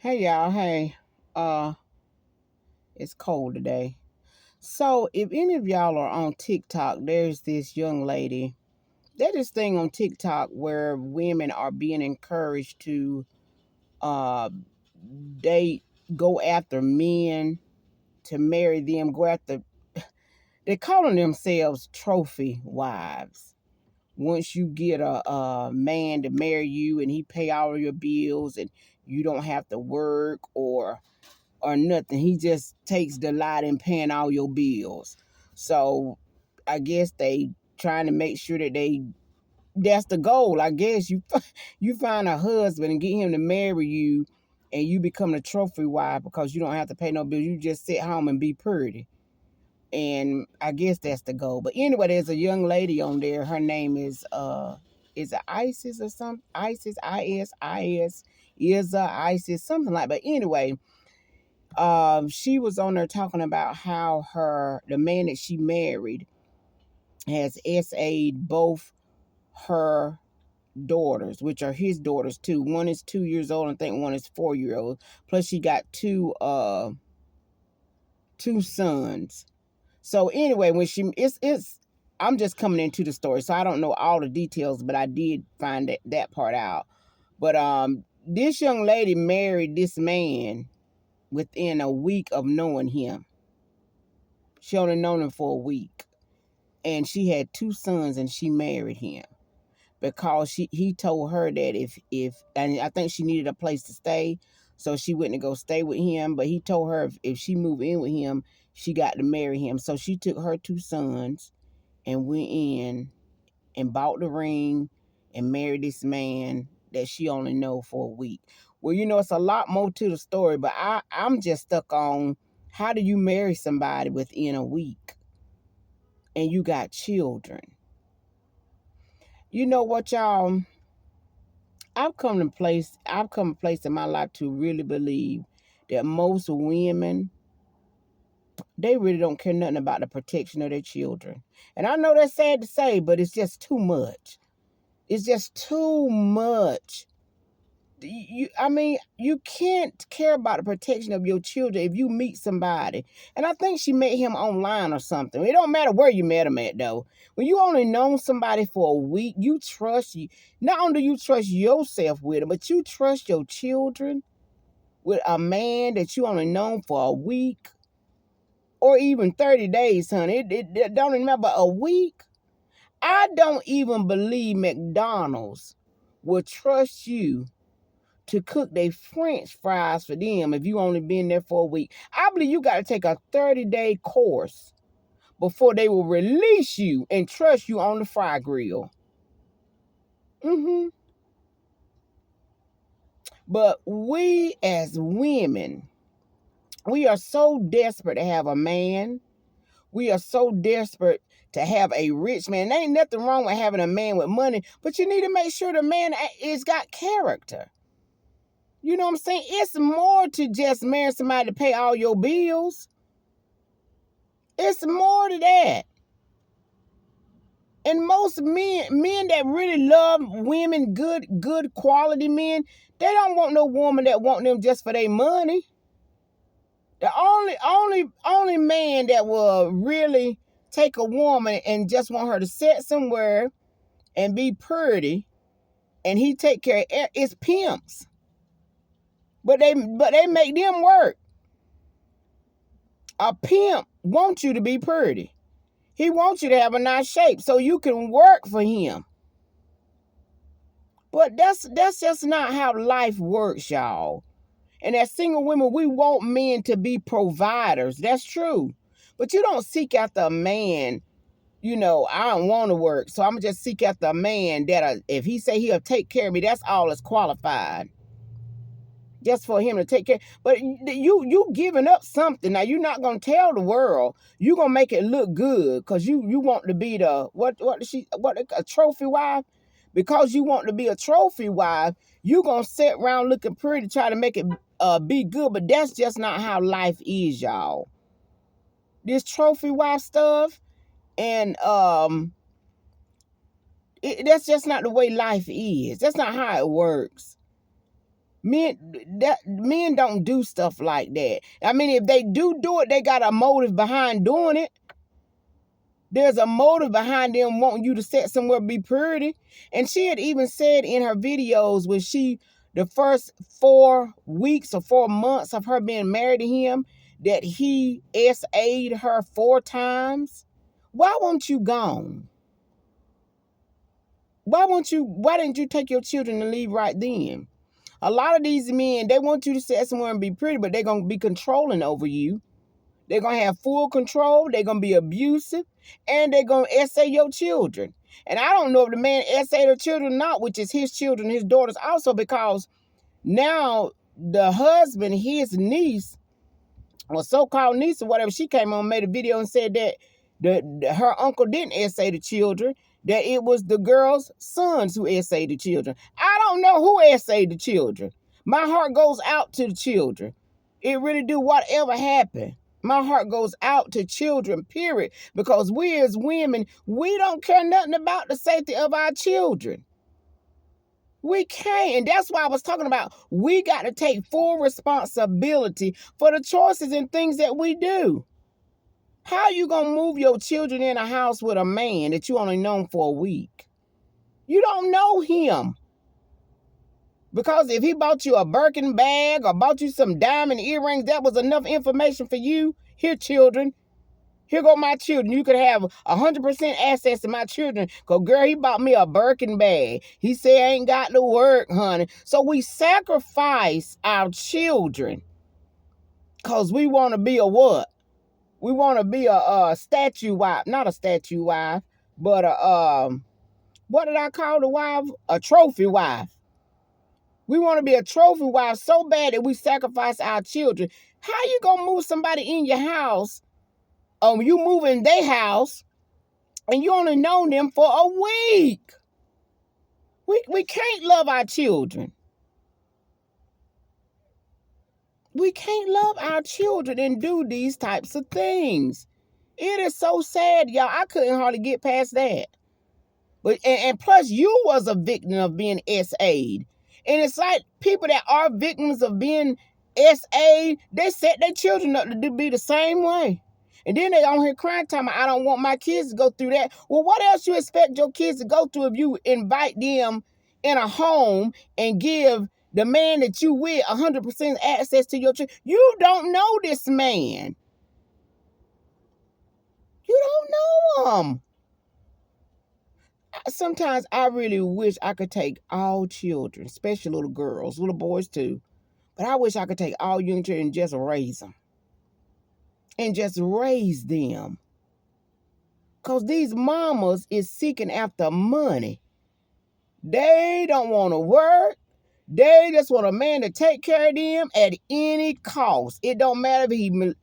Hey y'all, hey. Uh it's cold today. So if any of y'all are on TikTok, there's this young lady. There's this thing on TikTok where women are being encouraged to uh date, go after men, to marry them, go after they're calling themselves trophy wives. Once you get a man to marry you and he pay all your bills and you don't have to work or nothing. He just takes delight in paying all your bills. So I guess they trying to make sure that that's the goal. I guess you find a husband and get him to marry you and you become a trophy wife because you don't have to pay no bills. You just sit home and be pretty. And I guess that's the goal. But anyway, there's a young lady on there. Her name is it Isis or something? Isis, IS, is Isis, something like that. But anyway, she was on there talking about how the man that she married has SA'd both her daughters, which are his daughters too. One is 2 years old, and I think one is 4 year old. Plus she got two sons. So anyway, when it's I'm just coming into the story, so I don't know all the details, but I did find that part out. But this young lady married this man within a week of knowing him. She only known him for a week. And she had two sons and she married him because he told her that if and I think she needed a place to stay, so she went to go stay with him. But he told her if she moved in with him, she got to marry him. So she took her two sons and went in and bought the ring and married this man that she only know for a week. Well, it's a lot more to the story, but I'm just stuck on how do you marry somebody within a week and you got children? You know what, y'all? I've come to a place in my life to really believe that most women, they really don't care nothing about the protection of their children. And I know that's sad to say, but it's just too much. It's just too much. You can't care about the protection of your children if you meet somebody. And I think she met him online or something. It don't matter where you met him at, though. When you only known somebody for a week, you trust you. Not only do you trust yourself with them, but you trust your children with a man that you only known for a week or even 30 days, honey. It don't remember a week. I don't even believe McDonald's will trust you to cook their French fries for them if you only been there for a week. I believe you got to take a 30-day course before they will release you and trust you on the fry grill. But we as women, we are so desperate to have a man. We are so desperate to have a rich man. There ain't nothing wrong with having a man with money, but you need to make sure the man is got character. You know what I'm saying? It's more to just marry somebody to pay all your bills. It's more to that. And most men that really love women, good quality men, they don't want no woman that want them just for their money. The only man that will really take a woman and just want her to sit somewhere and be pretty, and he take care of it, is pimps. But they make them work. A pimp wants you to be pretty. He wants you to have a nice shape so you can work for him. But that's just not how life works, y'all. And as single women, we want men to be providers. That's true. But you don't seek after a man, I don't want to work, so I'm going to just seek after a man that if he say he'll take care of me, that's all that's qualified. Just for him to take care. But you giving up something. Now, you're not going to tell the world. You're going to make it look good because you want to be the, a trophy wife? Because you want to be a trophy wife, you're going to sit around looking pretty, try to make it be good. But that's just not how life is, y'all. This trophy wife stuff, and that's just not the way life is. That's not how it works. Men don't do stuff like that. I mean, if they do it, they got a motive behind doing it. There's a motive behind them wanting you to sit somewhere be pretty. And she had even said in her videos when the first 4 weeks or 4 months of her being married to him, that he SA'd her 4 times. Why won't you gone? Why didn't you take your children and leave right then? A lot of these men, they want you to sit somewhere and be pretty, but they're going to be controlling over you. They're going to have full control. They're going to be abusive. And they're going to SA your children. And I don't know if the man SA the children or not, which is his children, his daughters also, because now the husband, his niece, or so-called niece or whatever, she came on, made a video and said that her uncle didn't SA the children, that it was the girl's sons who SA the children. I don't know who SA the children. My heart goes out to the children. It really do. Whatever happened, my heart goes out to children, period. Because we as women, we don't care nothing about the safety of our children. We can't. And that's why I was talking about we got to take full responsibility for the choices and things that we do. How you going to move your children in a house with a man that you only known for a week? You don't know him. Because if he bought you a Birkin bag or bought you some diamond earrings, that was enough information for you. Here, children. Here go my children. You could have 100% access to my children. Because, girl, he bought me a Birkin bag. He said, I ain't got to work, honey. So we sacrifice our children because we want to be a what? We want to be a statue wife. Not a statue wife, but what did I call the wife? A trophy wife. We want to be a trophy wife so bad that we sacrifice our children. How you going to move somebody in your house? You move in their house and you only known them for a week. We can't love our children. We can't love our children and do these types of things. It is so sad, y'all. I couldn't hardly get past that. But and plus, you was a victim of being SA'd. And it's like people that are victims of being SA'd, they set their children up to be the same way. And then they on here crying, telling me, I don't want my kids to go through that. Well, what else you expect your kids to go through if you invite them in a home and give the man that you with 100% access to your children? You don't know this man. You don't know him. Sometimes I really wish I could take all children, especially little girls, little boys too. But I wish I could take all young children and just raise them. And just raise them. Because these mamas is seeking after money. They don't want to work. They just want a man to take care of them at any cost. It don't matter if he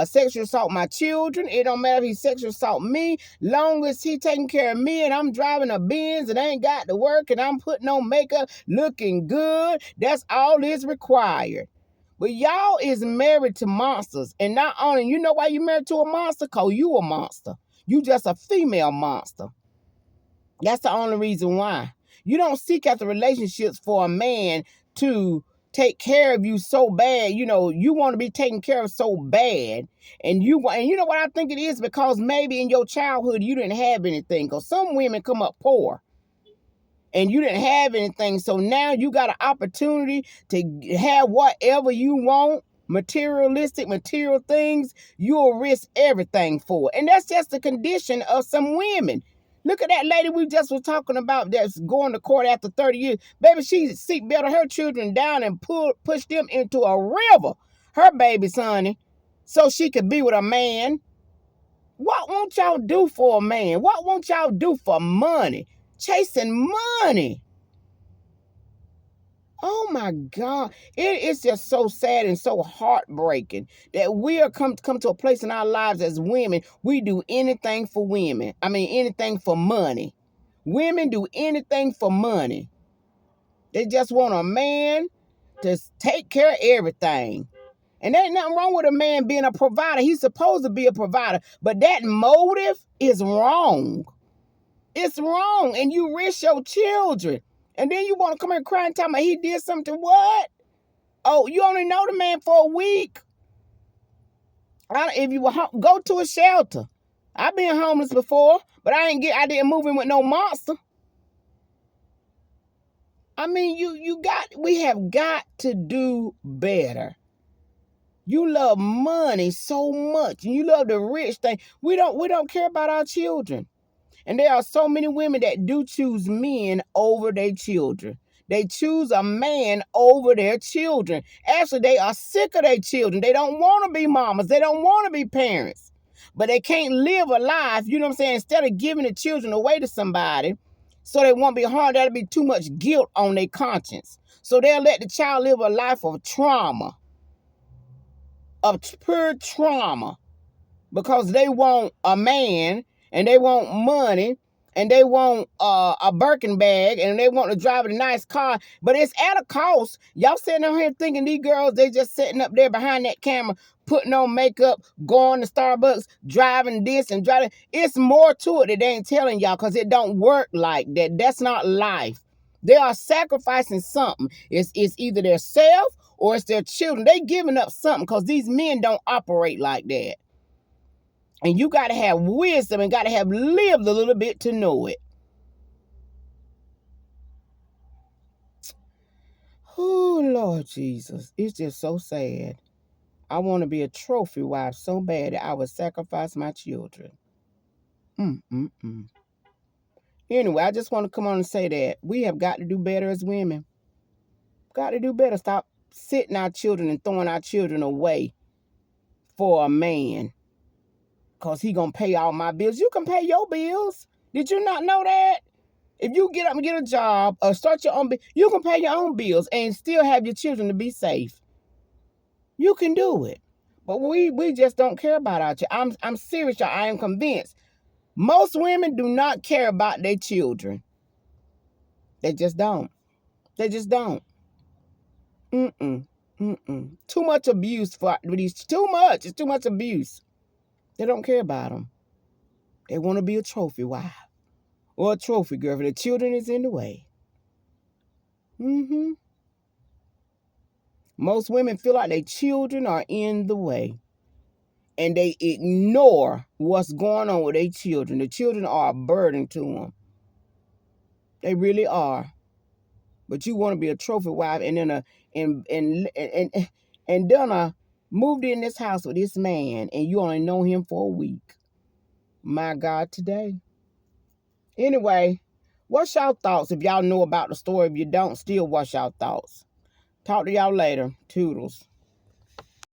sexual assault my children. It don't matter if he sexual assault me. Long as he taking care of me and I'm driving a Benz and I ain't got to work and I'm putting on makeup, looking good. That's all is required. But y'all is married to monsters. And not only, you know why you married to a monster? Because you a monster. You just a female monster. That's the only reason why. You don't seek after relationships for a man to take care of you so bad. You know, you want to be taken care of so bad. And you know what I think it is? Because maybe in your childhood you didn't have anything. Because some women come up poor. And you didn't have anything. So now you got an opportunity to have whatever you want. Material things. You'll risk everything for. And that's just the condition of some women. Look at that lady we just was talking about that's going to court after 30 years. Baby, she seatbelted her children down and pushed them into a river. Her babies, honey. So she could be with a man. What won't y'all do for a man? What won't y'all do for money? Chasing money. Oh my God. It is just so sad and so heartbreaking that we are come to a place in our lives as women, we do anything for women. I mean, anything for money. Women do anything for money. They just want a man to take care of everything. And there ain't nothing wrong with a man being a provider. He's supposed to be a provider. But that motive is wrong. It's wrong. And you risk your children. And then you want to come here crying, talking about he did something. What? Oh, you only know the man for a week. If you go to a shelter. I've been homeless before, but I didn't move in with no monster. I mean, we have got to do better. You love money so much, and you love the rich thing. We don't care about our children. And there are so many women that do choose men over their children. They choose a man over their children. Actually, they are sick of their children. They don't want to be mamas. They don't want to be parents. But they can't live a life, you know what I'm saying, instead of giving the children away to somebody so they won't be harmed. That'll be too much guilt on their conscience. So they'll let the child live a life of trauma, of pure trauma, because they want a man and they want money and they want a Birkin bag and they want to drive a nice car, but it's at a cost. Y'all sitting out here thinking these girls, they just sitting up there behind that camera, putting on makeup, going to Starbucks, driving this and driving. It's more to it that they ain't telling y'all because it don't work like that. That's not life. They are sacrificing something. It's either their self or it's their children. They giving up something because these men don't operate like that. And you got to have wisdom and got to have lived a little bit to know it. Oh, Lord Jesus. It's just so sad. I want to be a trophy wife so bad that I would sacrifice my children. Anyway, I just want to come on and say that we have got to do better as women. Got to do better. Stop sitting our children and throwing our children away for a man. Because he going to pay all my bills. You can pay your bills. Did you not know that? If you get up and get a job or start your own, you can pay your own bills and still have your children to be safe. You can do it. But we just don't care about our children. I'm serious, y'all. I am convinced. Most women do not care about their children. They just don't. They just don't. Too much abuse for these. Too much. It's too much abuse. They don't care about them. They want to be a trophy wife or a trophy girl. If the children is in the way. Most women feel like their children are in the way. And they ignore what's going on with their children. The children are a burden to them. They really are. But you want to be a trophy wife and then done moved in this house with this man and you only know him for a week. My God, today. Anyway, what's y'all thoughts? If y'all know about the story, if you don't, still what's y'all thoughts? Talk to y'all later. Toodles.